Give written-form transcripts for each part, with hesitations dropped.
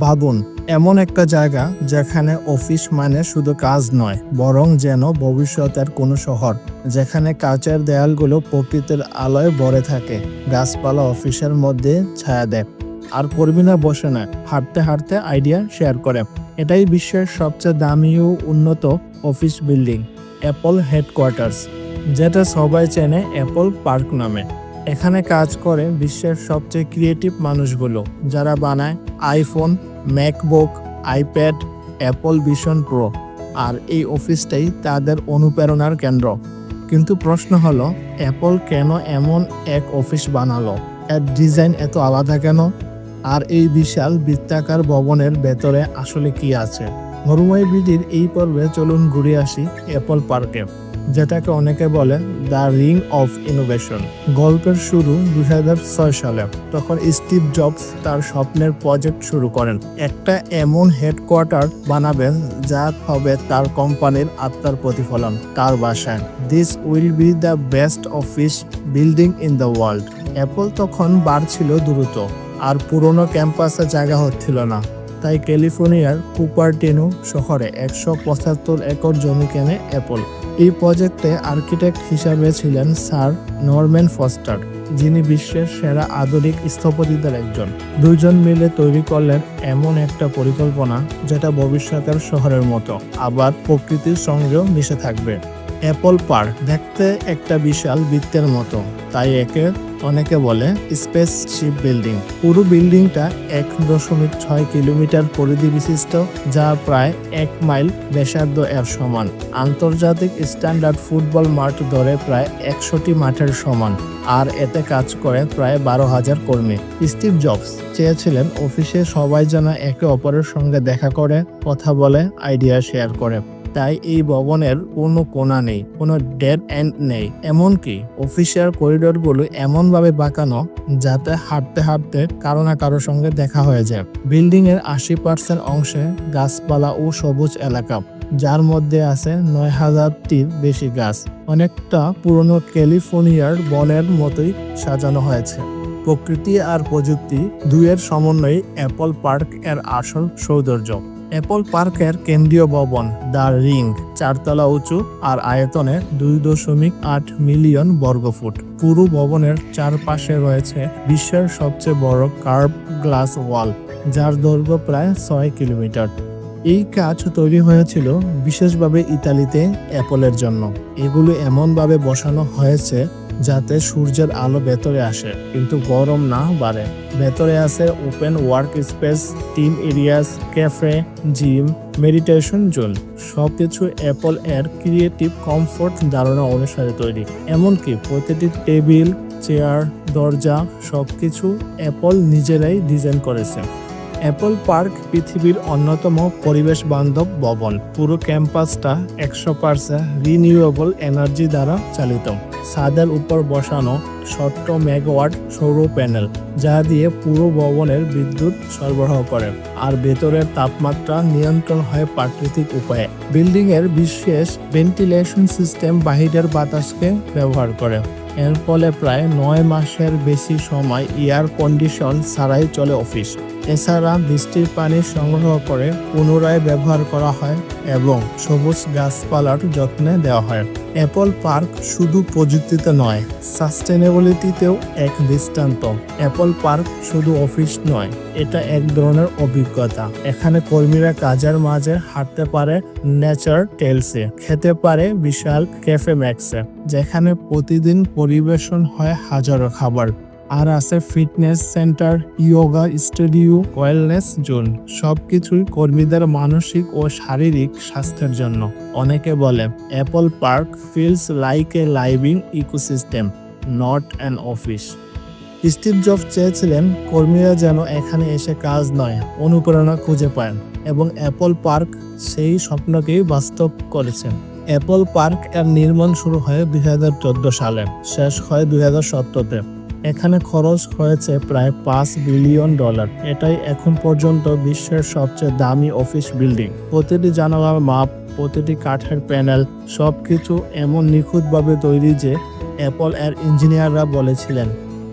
ভাবুন, এমন একটা জায়গা যেখানে অফিস মানে শুধু কাজ নয়, বরং যেন ভবিষ্যতের কোনো শহর, যেখানে কাচের দেয়ালগুলো প্রকৃতির আলোয় ভরে থাকে, গাছপালা অফিসের মধ্যে ছায়া দেয়, আর কর্মীরা বসে না, হাঁটতে হাঁটতে আইডিয়া শেয়ার করে। এটাই বিশ্বের সবচেয়ে দামি ও উন্নত অফিস বিল্ডিং, অ্যাপল হেডকোয়ার্টার্স, যেটা সবাই চেনে অ্যাপল পার্ক নামে। এখানে কাজ করে বিশ্বের সবচেয়ে ক্রিয়েটিভ মানুষগুলো, যারা বানায় iPhone, MacBook, iPad, Apple Vision Pro. আর এই অফিসটাই তাদের অনুপ্রেরণার কেন্দ্র। কিন্তু প্রশ্ন হলো, অ্যাপল কেন এমন এক অফিস বানালো? এর ডিজাইন এত আলাদা কেন? আর এই বিশাল বৃত্তাকার ভবনের ভেতরে আসলে কি আছে? মরুময় বিডির এই পর্বে চলুন ঘুরে আসি অ্যাপল পার্কে, যেটাকে অনেকে বলে দ্য রিং অফ ইনোভেশন। গল্পের শুরু 2006 সালে। তখন স্টিভ জবস তার স্বপ্নের প্রজেক্ট শুরু করেন, একটা এমন হেডকোয়ার্টার বানাবেন যা হবে তার কোম্পানির আত্মার প্রতিফলন, তার বাসায়। This will be the best office building in the world. Apple তখন বাড়ছিল দ্রুত, আর পুরনো ক্যাম্পাসে জায়গা হচ্ছিল না। তাই ক্যালিফোর্নিয়ার কুপারটিনো শহরে 175 একর জমি কেনে অ্যাপল। এই প্রজেক্টে আর্কিটেক্ট হিসাবে ছিলেন স্যার নরম্যান ফস্টার, যিনি বিশ্বের সেরা আধুনিক স্থপতিদের একজন। দুইজন মিলে তৈরি করলেন এমন একটা পরিকল্পনা যেটা ভবিষ্যতের শহরের মতো, আবার প্রকৃতির সঙ্গেও মিশে থাকবে। অ্যাপল পার্ক দেখতে একটা বিশাল বৃত্তের মতো, তাই অনেকে বলে স্পেসশিপ বিল্ডিং। পুরো বিল্ডিংটা 1.6 কিলোমিটার পরিধি বিশিষ্ট, যা প্রায় 1 মাইল ব্যাসার্ধ এর সমান। আন্তর্জাতিক স্ট্যান্ডার্ড ফুটবল মাঠ ধরে প্রায় 100টি মাঠের সমান, আর এতে কাজ করে প্রায় 12,000 কর্মী। স্টিভ জবস চেয়েছিলেন অফিসে সবাই যেন একে অপরের সঙ্গে দেখা করে, কথা বলে, আইডিয়া শেয়ার করে। তাই এই ভবনের কোনো কোণা নেই, কোনো ডেড এন্ড নেই। এমনকি অফিসের করিডোরগুলো এমনভাবে বাঁকানো যাতে হাঁটতে হাঁটতে কারো না কারোর সঙ্গে দেখা হয়ে যায়। বিল্ডিং এর 80% অংশে গাছপালা ও সবুজ এলাকা, যার মধ্যে আছে 9,000টির বেশি গাছ। অনেকটা পুরনো ক্যালিফোর্নিয়ার বনের মতোই সাজানো হয়েছে। প্রকৃতি আর প্রযুক্তি দুইয়ের সমন্বয়ে অ্যাপল পার্ক এর আসল সৌন্দর্য। অ্যাপল পার্কের কেন্দ্রীয় ভবন দ্য রিং 4 তলা উঁচু আর আয়তনে 2.8 মিলিয়ন বর্গফুট। পুরো ভবনের চারপাশে রয়েছে বিশ্বের সবচেয়ে বড় কার্ভ গ্লাস ওয়াল, যার দৈর্ঘ্য প্রায় 6 কিলোমিটার। এই কাজ তৈরি হয়েছিল বিশেষভাবে ইতালিতে অ্যাপলের জন্য। এগুলো এমনভাবে বসানো হয়েছে যাতে সূর্যের আলো ভেতরে আসে কিন্তু গরম না বাড়ে। ভেতরে আছে open work space, team areas, cafe, gym, meditation zone. সবকিছু অ্যাপল এর ক্রিয়েটিভ কমফোর্ট ধারণা অনুসারে তৈরি। এমনকি প্রতিটি টেবিল, চেয়ার, দরজা সবকিছু অ্যাপল নিজেরাই ডিজাইন করেছে। অ্যাপল পার্ক পৃথিবীর অন্যতম পরিবেশ বান্ধব ভবন। পুরো ক্যাম্পাসটা 100% রিনিউয়েবল এনার্জি দ্বারা চালিত। ছাদের উপর বসানো 70 মেগাওয়াট সৌর প্যানেল, যা দিয়ে পুরো ভবনের বিদ্যুৎ সরবরাহ করে, আর ভেতরের তাপমাত্রা নিয়ন্ত্রণ হয় প্রাকৃতিক উপায়ে। বিল্ডিং এর বিশেষ ভেন্টিলেশন সিস্টেম বাহিরের বাতাসকে ব্যবহার করে। এর ফলে প্রায় 9 মাসের বেশি সময় এয়ার কন্ডিশন ছাড়াই চলে অফিস। এছাড়া বৃষ্টির পানি সংগ্রহ করে পুনরায় ব্যবহার করা হয় এবং সবুজ গাছপালার যত্নে দেওয়া হয়। অ্যাপল পার্ক শুধু প্রযুক্তিতে নয়, সাস্টেনেবিলিটিতেও এক দৃষ্টান্ত। অ্যাপল পার্ক শুধু অফিস নয়, এটা এক ধরনের অভিজ্ঞতা। এখানে কর্মীরা কাজের মাঝে হাঁটতে পারে নেচার টেলসে, খেতে পারে বিশাল ক্যাফে ম্যাক্সে, যেখানে প্রতিদিন পরিবেশন হয় হাজারো খাবার। আর আছে fitness centre, yoga studio, wellness zone. সবকিছুই কর্মীদের মানসিক ও শারীরিক স্বাস্থ্যের জন্য। অনেকে বলে Apple park feels like a living ecosystem, not an office. Steve jobs চেয়েছিলেন কর্মীরা যেন এখানে এসে কাজ নয়, অনুপ্রেরণা খুঁজে পান, এবং অ্যাপল পার্ক সেই স্বপ্নকেই বাস্তব করেছেন। অ্যাপল পার্ক এর নির্মাণ শুরু হয় 2014 সালে, শেষ হয় 2017-তে। এখানে খরচ হয়েছে প্রায় $5 বিলিয়ন। এটাই এখন পর্যন্ত বিশ্বের সবচেয়ে দামি অফিস বিল্ডিং। প্রতিটি জানালার মাপ, প্রতিটি কাঠের প্যানেল, সবকিছু এমন নিখুঁতভাবে তৈরি যে অ্যাপল এর ইঞ্জিনিয়াররা বলেছিলেন,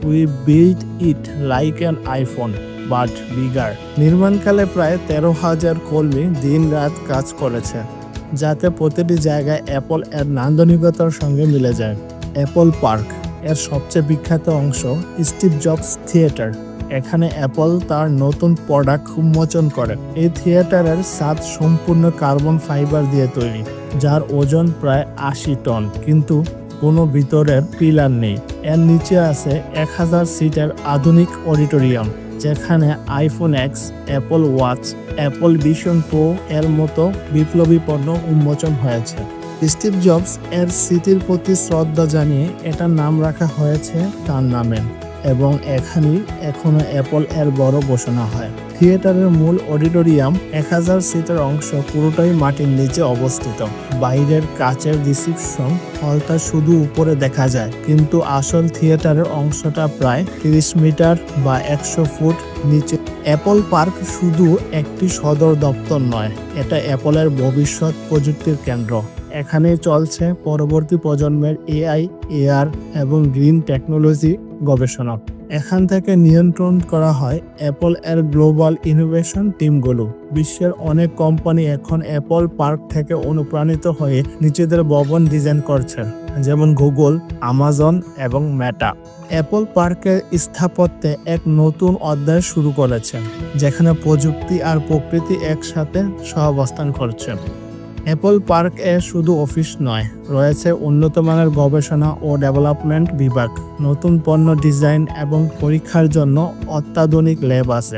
we build it like an iPhone. But bigger. নির্মাণকালে প্রায় 13,000 কর্মী দিন-রাত কাজ করেছে, যাতে প্রতিটি জায়গায় অ্যাপল এর নান্দনিকতার সঙ্গে মিলে যায়। অ্যাপল পার্ক এর সবচেয়ে বিখ্যাত অংশ স্টিভ জবস থিয়েটার। এখানে অ্যাপল তার নতুন প্রোডাক্ট উন্মোচন করে। এই থিয়েটারের ছাদ সম্পূর্ণ কার্বন ফাইবার দিয়ে তৈরি, যার ওজন প্রায় 80 টন, কিন্তু কোনো ভিতরের পিলার নেই। এর নিচে আছে 1000 সিটের আধুনিক অডিটোরিয়াম, যেখানে iPhone x, Apple watch, Apple Vision pro এর মতো বিপ্লবী পণ্য উন্মোচন হয়েছে। স্টিভ জবস এর স্মৃতির প্রতি শ্রদ্ধা জানিয়ে এটার নাম রাখা হয়েছে তার নামে, এবং এখানেই এখনো অ্যাপল এর বড় ঘোষণা হয়। থিয়েটারের মূল অডিটোরিয়াম 1000 সিটের অংশ পুরোটাই মাটির নিচে অবস্থিত। বাইরের কাচের রিসিপশন হলটা শুধু উপরে দেখা যায়, কিন্তু আসল থিয়েটারের অংশটা প্রায় 30 মিটার বা 100 ফুট নিচে। অ্যাপল পার্ক শুধু একটি সদর দপ্তর নয়, এটা অ্যাপলের ভবিষ্যৎ প্রযুক্তির কেন্দ্র। এখানে চলছে পরবর্তী প্রজন্মের এআই, এআর এবং গ্রিন টেকনোলজি গবেষণা। এখান থেকে নিয়ন্ত্রণ করা হয় অ্যাপল এর গ্লোবাল ইনোভেশন টিমগুলো। বিশ্বের অনেক কোম্পানি এখন অ্যাপল পার্ক থেকে অনুপ্রাণিত হয়ে নিজেদের ভবন ডিজাইন করছে, যেমন গুগল, আমাজন এবং মেটা। অ্যাপল পার্কের স্থাপত্যে এক নতুন অধ্যায় শুরু করেছে, যেখানে প্রযুক্তি আর প্রকৃতি একসাথে সহাবস্থান করছে। অ্যাপল পার্ক এ শুধু অফিস নয়, রয়েছে উন্নত মানের গবেষণা ও ডেভেলপমেন্ট বিভাগ। নতুন পণ্য ডিজাইন এবং পরীক্ষার জন্য অত্যাধুনিক ল্যাব আছে,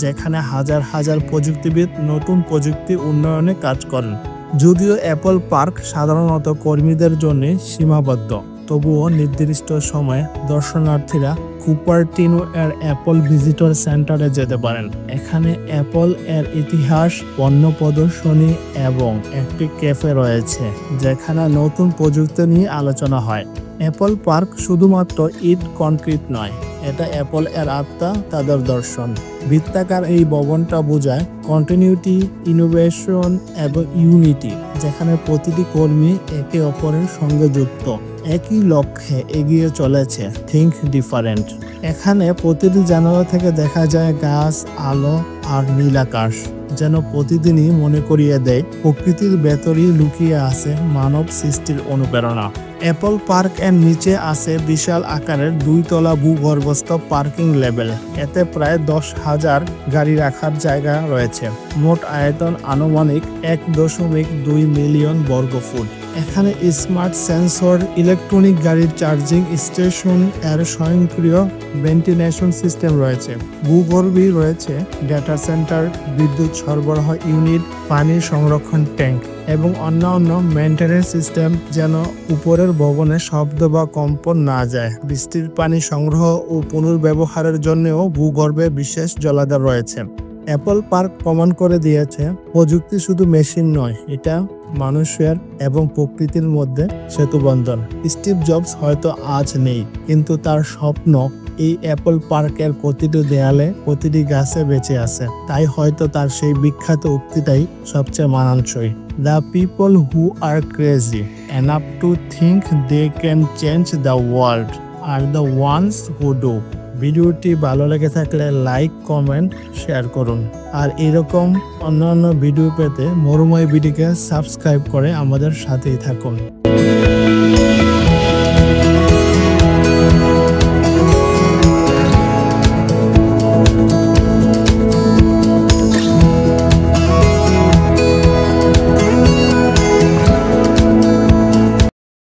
যেখানে হাজার হাজার প্রযুক্তিবিদ নতুন প্রযুক্তি উন্নয়নে কাজ করেন। যদিও অ্যাপল পার্ক সাধারণত কর্মীদের জন্য সীমাবদ্ধ, তবুও নির্দিষ্ট সময়ে দর্শনার্থীরা কুপারটিনো এর অ্যাপল ভিজিটর সেন্টারে যেতে পারেন। এখানে অ্যাপল এর ইতিহাস, পণ্য প্রদর্শনী এবং একটি ক্যাফে রয়েছে, যেখানে নতুন প্রযুক্তি নিয়ে আলোচনা হয়। অ্যাপল পার্ক শুধুমাত্র ইট কনক্রিট নয়, এটা অ্যাপল এর আত্মা, তাদের দর্শন। বৃত্তাকার এই ভবনটা বোঝায় কন্টিনিউটি, ইনোভেশন এবং ইউনিটি, যেখানে প্রতিটি কর্মী একে অপরের সঙ্গে যুক্ত, একই লক্ষ্যে এগিয়ে চলেছে। Think different. এখানে প্রতিটি জানালা থেকে দেখা যায় গাছ, আলো আর নীল আকাশ, যেন প্রতিদিনই মনে করিয়ে দেয় প্রকৃতির ভেতরেই লুকিয়ে আছে মানব সৃষ্টির অনুপ্রেরণা। অ্যাপল পার্ক এর নিচে আছে বিশাল আকারের 2 তলা ভূগর্ভস্থ পার্কিং লেভেল। এতে প্রায় 10,000 গাড়ি রাখার জায়গা রয়েছে। মোট আয়তন আনুমানিক 1.2 মিলিয়ন বর্গফুট। এখানে স্মার্ট সেন্সর, ইলেকট্রনিক গাড়ির চার্জিং স্টেশন এর স্বয়ংক্রিয় ভেন্টিলেশন সিস্টেম রয়েছে। ভূগর্ভে রয়েছে ডেটা সেন্টার, বিদ্যুৎ সরবরাহ ইউনিট, পানির সংরক্ষণ ট্যাঙ্ক এবং অন্যান্য মেইনটেনেন্স সিস্টেম, যেন উপরের ভবনে শব্দ বা কম্পন না যায়। বৃষ্টির পানি সংগ্রহ ও পুনর্ব্যবহারের জন্যও ভূগর্ভে বিশেষ জলাধার রয়েছে। অ্যাপল পার্ক প্রমাণ করে দিয়েছে প্রযুক্তি শুধু মেশিন নয়, এটা মানুষের এবং প্রকৃতির মধ্যে সেতুবন্ধন। স্টিভ জবস হয়তো আজ নেই, কিন্তু তার স্বপ্ন এই অ্যাপল পার্কের প্রতিটি দেয়ালে, প্রতিটি গাছে বেঁচে আছে। তাই হয়তো তার সেই বিখ্যাত উক্তিটাই সবচেয়ে মানানসই। The people who are crazy enough to think they can change the world are the ones who do. ভিডিওটি ভালো লেগে থাকলে লাইক, কমেন্ট, শেয়ার করুন। আর এরকম অন্যান্য ভিডিও পেতে মরুময় বিডিকে সাবস্ক্রাইব করে আমাদের সাথেই থাকুন।